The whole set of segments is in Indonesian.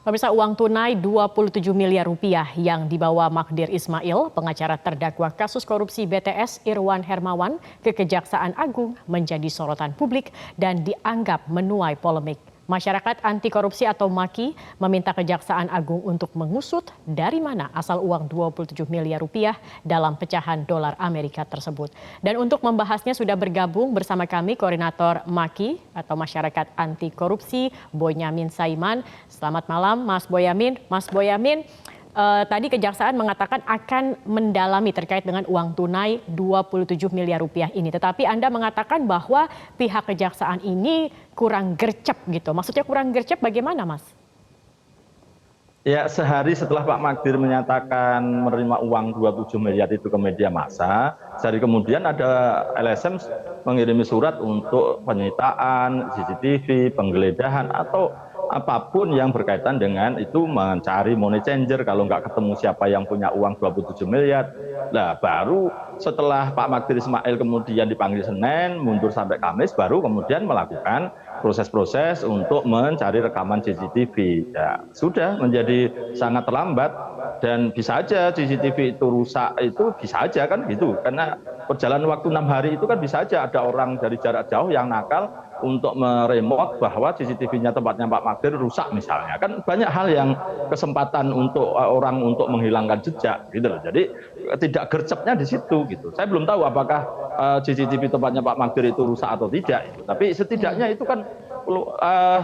Pemirsa, uang tunai 27 miliar rupiah yang dibawa Magdir Ismail, pengacara terdakwa kasus korupsi BTS Irwan Hermawan ke Kejaksaan Agung menjadi sorotan publik dan dianggap menuai polemik. Masyarakat anti korupsi atau MAKI meminta Kejaksaan Agung untuk mengusut dari mana asal uang 27 miliar rupiah dalam pecahan dolar Amerika tersebut. Dan untuk membahasnya sudah bergabung bersama kami Koordinator MAKI atau Masyarakat Anti Korupsi Bonyamin Saiman. Selamat malam Mas Boyamin. Mas Boyamin, tadi Kejaksaan mengatakan akan mendalami terkait dengan uang tunai 27 miliar rupiah ini. Tetapi Anda mengatakan bahwa pihak Kejaksaan ini kurang gercep gitu. Maksudnya kurang gercep bagaimana, Mas? Ya, sehari setelah Pak Magdir menyatakan menerima uang 27 miliar itu ke media massa, sehari kemudian ada LSM mengirimi surat untuk penyitaan CCTV, penggeledahan atau apapun yang berkaitan dengan itu mencari money changer. Kalau nggak ketemu siapa yang punya uang 27 miliar. Nah, baru setelah Pak Magdir Ismail kemudian dipanggil Senin, mundur sampai Kamis, baru kemudian melakukan proses-proses untuk mencari rekaman CCTV. Ya, sudah menjadi sangat terlambat dan bisa aja CCTV itu rusak, itu bisa aja kan gitu. Karena perjalanan waktu 6 hari itu kan bisa aja ada orang dari jarak jauh yang nakal untuk meremote bahwa CCTV-nya tempatnya Pak Magdir rusak misalnya. Kan banyak hal yang kesempatan untuk orang untuk menghilangkan jejak gitu loh. Jadi tidak gercepnya di situ gitu. Saya belum tahu apakah CCTV tempatnya Pak Magdir itu rusak atau tidak. Tapi setidaknya itu kan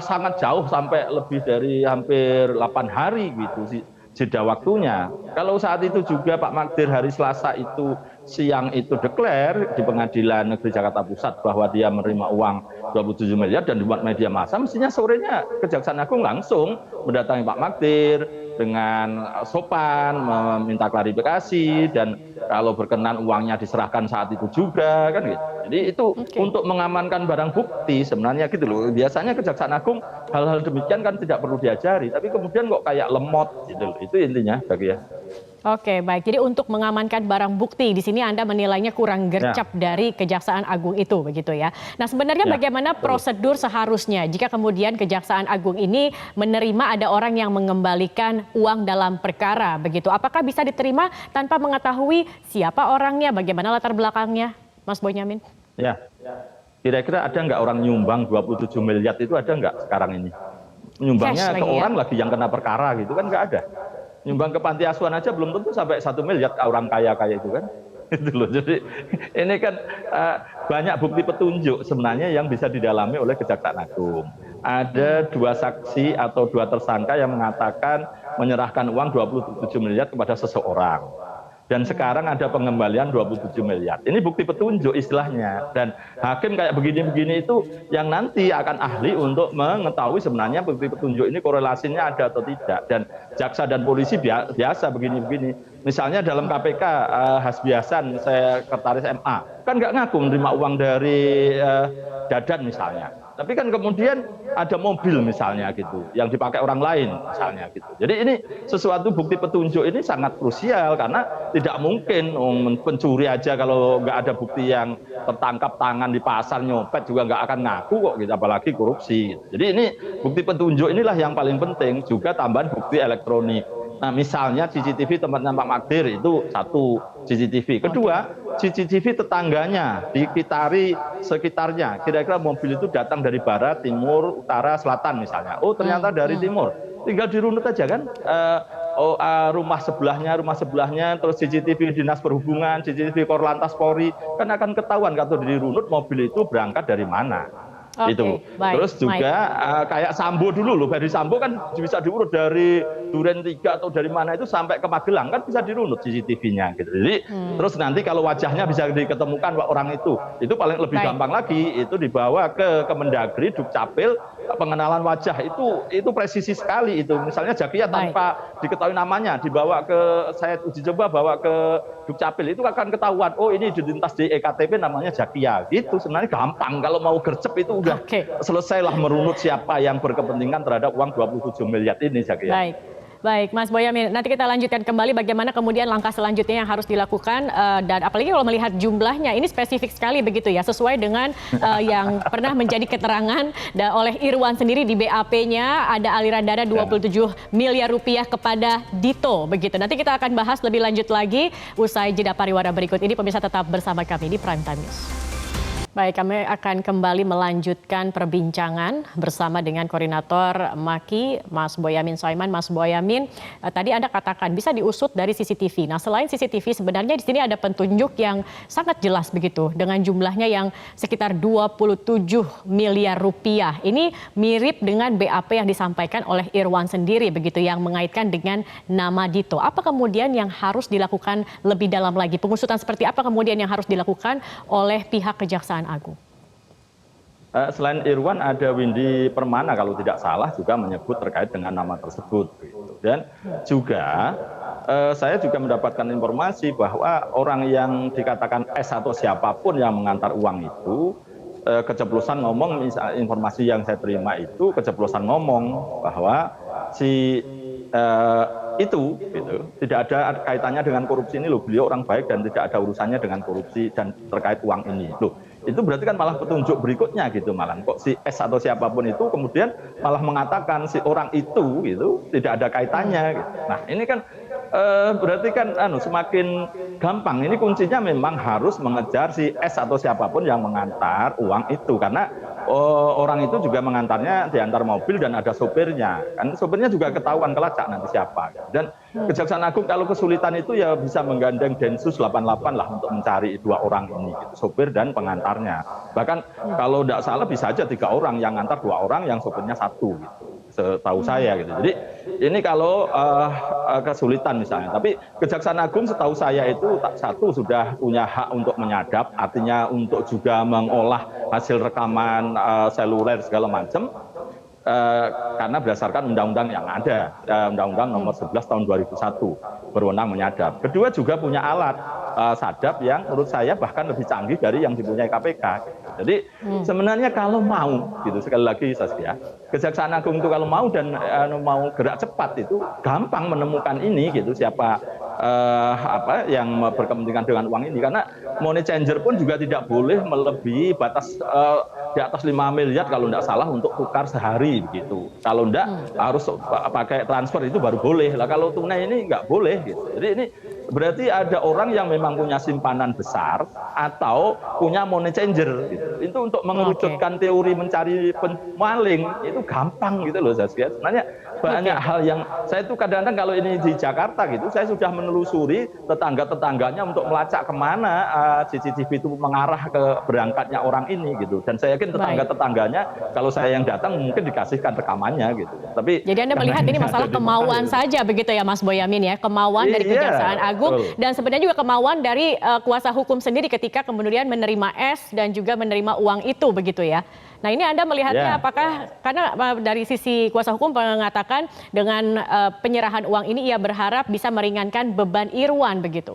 sangat jauh sampai lebih dari hampir 8 hari gitu jeda waktunya. Kalau saat itu juga Pak Magdir hari Selasa itu siang itu deklar di Pengadilan Negeri Jakarta Pusat bahwa dia menerima uang 27 miliar dan dibuat media massa, mestinya sorenya Kejaksaan Agung langsung mendatangi Pak Magdir dengan sopan meminta klarifikasi dan kalau berkenan uangnya diserahkan saat itu juga kan gitu. Jadi itu untuk mengamankan barang bukti sebenarnya gitu loh. Biasanya Kejaksaan Agung hal-hal demikian kan tidak perlu diajari, tapi kemudian kok kayak lemot gitu loh. Itu intinya bagi ya. Oke, baik. Jadi untuk mengamankan barang bukti di sini Anda menilainya kurang gercep dari Kejaksaan Agung itu begitu ya. Nah, sebenarnya bagaimana prosedur seharusnya jika kemudian Kejaksaan Agung ini menerima ada orang yang mengembalikan uang dalam perkara begitu. Apakah bisa diterima tanpa mengetahui siapa orangnya, bagaimana latar belakangnya, Mas Bonyamin? Ya. Kira-kira ada nggak orang nyumbang 27 miliar itu ada nggak sekarang ini? Nyumbangnya ke orang lagi yang kena perkara gitu kan nggak ada. Nyumbang ke panti asuhan aja belum tentu sampai 1 miliar orang kaya-kaya itu kan. Itu loh. Jadi ini kan banyak bukti petunjuk sebenarnya yang bisa didalami oleh Kejaksaan Agung. Ada 2 saksi atau 2 tersangka yang mengatakan menyerahkan uang 27 miliar kepada seseorang. Dan sekarang ada pengembalian 27 miliar. Ini bukti petunjuk istilahnya. Dan hakim kayak begini-begini itu yang nanti akan ahli untuk mengetahui sebenarnya bukti petunjuk ini korelasinya ada atau tidak. Dan jaksa dan polisi biasa begini-begini. Misalnya dalam KPK, Hasbi Hasan, sekretaris MA, kan nggak ngaku menerima uang dari Dadan misalnya. Tapi kan kemudian ada mobil misalnya gitu, yang dipakai orang lain misalnya gitu. Jadi ini sesuatu bukti petunjuk ini sangat krusial karena tidak mungkin pencuri aja kalau nggak ada bukti yang tertangkap tangan di pasar nyopet juga nggak akan ngaku kok gitu, apalagi korupsi. Gitu. Jadi ini bukti petunjuk inilah yang paling penting, juga tambahan bukti elektronik. Nah, misalnya CCTV tempatnya Pak Magdir itu 1 CCTV. Kedua, CCTV tetangganya di sekitarnya. Kira-kira mobil itu datang dari barat, timur, utara, selatan misalnya. Oh, ternyata dari timur. Tinggal dirunut aja kan. Rumah sebelahnya, terus CCTV Dinas Perhubungan, CCTV Korlantas Polri, kan akan ketahuan kalau dirunut mobil itu berangkat dari mana. Itu. Terus juga kayak Sambo dulu loh, Ferdi Sambo kan bisa diurut dari Duren 3 atau dari mana itu sampai ke Magelang kan bisa dirunut CCTV-nya gitu. Jadi terus nanti kalau wajahnya bisa diketemukan orang itu paling lebih gampang lagi, itu dibawa ke Kemendagri, Dukcapil, pengenalan wajah itu presisi sekali itu. Misalnya Zakia tanpa diketahui namanya dibawa ke, saya uji coba bawa ke Dukcapil, itu akan ketahuan, oh ini identitas di EKTP namanya Zakia. Gitu sebenarnya gampang, kalau mau gercep itu udah selesailah merunut siapa yang berkepentingan terhadap uang 27 miliar ini, Zakia. Baik. Baik, Mas Boyamin, nanti kita lanjutkan kembali bagaimana kemudian langkah selanjutnya yang harus dilakukan dan apalagi kalau melihat jumlahnya ini spesifik sekali begitu ya, sesuai dengan yang pernah menjadi keterangan oleh Irwan sendiri di BAP-nya ada aliran dana 27 miliar rupiah kepada Dito begitu. Nanti kita akan bahas lebih lanjut lagi usai jeda pariwara berikut ini. Pemirsa tetap bersama kami di Prime Time News. Baik, kami akan kembali melanjutkan perbincangan bersama dengan Koordinator MAKI, Mas Boyamin Saiman. Mas Boyamin, tadi Anda katakan bisa diusut dari CCTV. Nah, selain CCTV sebenarnya di sini ada petunjuk yang sangat jelas begitu dengan jumlahnya yang sekitar 27 miliar rupiah. Ini mirip dengan BAP yang disampaikan oleh Irwan sendiri begitu yang mengaitkan dengan nama Dito. Apa kemudian yang harus dilakukan lebih dalam lagi? Pengusutan seperti apa kemudian yang harus dilakukan oleh pihak Kejaksaan Agung? Selain Irwan ada Windy Permana kalau tidak salah juga menyebut terkait dengan nama tersebut. Dan juga saya juga mendapatkan informasi bahwa orang yang dikatakan S atau siapapun yang mengantar uang itu keceplosan ngomong, informasi yang saya terima itu keceplosan ngomong bahwa si itu gitu, tidak ada kaitannya dengan korupsi ini loh, beliau orang baik dan tidak ada urusannya dengan korupsi dan terkait uang ini loh. Itu berarti kan malah petunjuk berikutnya gitu, malah kok si S atau siapapun itu kemudian malah mengatakan si orang itu gitu tidak ada kaitannya gitu. Nah ini kan berarti kan semakin gampang. Ini kuncinya memang harus mengejar si S atau siapapun yang mengantar uang itu, karena orang itu juga mengantarnya diantar mobil dan ada sopirnya. Kan sopirnya juga ketahuan kelacak nanti siapa. Dan Kejaksaan Agung kalau kesulitan itu ya bisa menggandeng Densus 88 lah untuk mencari dua orang ini, gitu, sopir dan pengantarnya. Bahkan kalau tidak salah bisa aja 3 orang yang ngantar 2 orang, yang sopirnya 1 gitu. Setahu saya gitu. Jadi ini kalau kesulitan misalnya, tapi Kejaksaan Agung setahu saya itu satu sudah punya hak untuk menyadap, artinya untuk juga mengolah hasil rekaman seluler segala macam, karena berdasarkan undang-undang yang ada, Undang-Undang Nomor 11 Tahun 2001 berwenang menyadap. Kedua juga punya alat sadap yang menurut saya bahkan lebih canggih dari yang dipunyai KPK. Jadi sebenarnya kalau mau, gitu sekali lagi Saskia, Kejaksaan Agung itu kalau mau dan mau gerak cepat itu gampang menemukan ini gitu, siapa yang berkepentingan dengan uang ini, karena money changer pun juga tidak boleh melebihi batas di atas 5 miliar kalau tidak salah untuk tukar sehari begitu. Kalau tidak harus pakai transfer itu baru boleh. Lah kalau tunai ini nggak boleh gitu. Jadi ini berarti ada orang yang memang punya simpanan besar atau punya money changer gitu. Itu untuk mengerucutkan teori mencari maling itu gampang gitu loh Zaskia. Sebenarnya banyak hal yang saya itu kadang-kadang kalau ini di Jakarta gitu, saya sudah menelusuri tetangga-tetangganya untuk melacak kemana CCTV itu mengarah ke berangkatnya orang ini gitu. Dan saya yakin tetangga-tetangganya kalau saya yang datang mungkin dikasihkan rekamannya gitu. Tapi jadi Anda melihat ini masalah kemauan saja begitu ya Mas Boyamin ya, kemauan dari Kejaksaan Agung dan sebenarnya juga kemauan dari kuasa hukum sendiri ketika kemudian menerima S dan juga menerima uang itu begitu ya. Nah ini Anda melihatnya apakah, karena dari sisi kuasa hukum mengatakan dengan penyerahan uang ini ia berharap bisa meringankan beban Irwan begitu.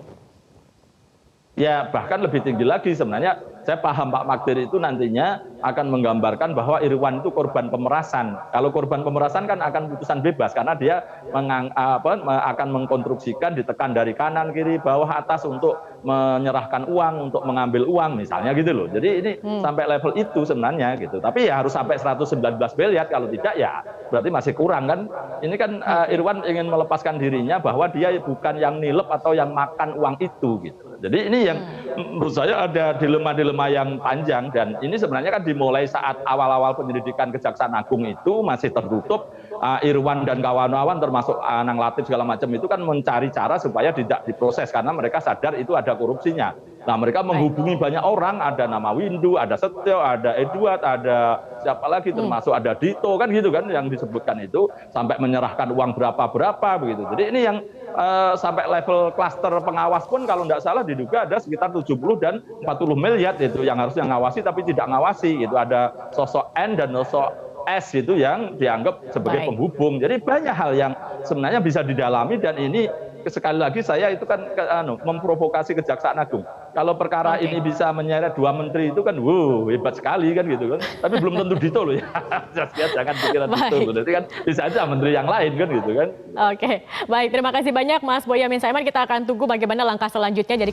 Ya bahkan lebih tinggi lagi sebenarnya. Saya paham Pak Magdir itu nantinya akan menggambarkan bahwa Irwan itu korban pemerasan. Kalau korban pemerasan kan akan putusan bebas karena dia akan mengkonstruksikan ditekan dari kanan, kiri, bawah, atas untuk menyerahkan uang, untuk mengambil uang misalnya gitu loh. Jadi ini sampai level itu sebenarnya gitu. Tapi ya harus sampai 119 miliar, kalau tidak ya berarti masih kurang kan. Ini kan Irwan ingin melepaskan dirinya bahwa dia bukan yang nilep atau yang makan uang itu gitu. Jadi ini yang menurut saya ada dilema-dilema yang panjang, dan ini sebenarnya kan dimulai saat awal-awal penyelidikan Kejaksaan Agung itu masih tertutup. Irwan dan kawan-kawan termasuk Anang Latif segala macam itu kan mencari cara supaya tidak diproses karena mereka sadar itu ada korupsinya. Nah mereka menghubungi banyak orang, ada nama Windu, ada Setio, ada Edward, ada siapa lagi termasuk ada Dito kan gitu kan yang disebutkan itu, sampai menyerahkan uang berapa begitu. Jadi ini yang sampai level klaster pengawas pun kalau tidak salah diduga ada sekitar 70 dan 40 miliar itu yang harusnya ngawasi tapi tidak ngawasi gitu. Ada sosok N dan sosok S itu yang dianggap sebagai penghubung. Jadi banyak hal yang sebenarnya bisa didalami dan ini sekali lagi saya itu kan memprovokasi Kejaksaan Agung. Kalau perkara ini bisa menyeret 2 menteri itu kan, hebat sekali kan gitu kan. Tapi belum tentu Dito loh ya. Jangan pikiran Dito. Berarti kan bisa aja menteri yang lain kan gitu kan. Oke, baik. Terima kasih banyak Mas Boyamin Saiman. Kita akan tunggu bagaimana langkah selanjutnya. Jadi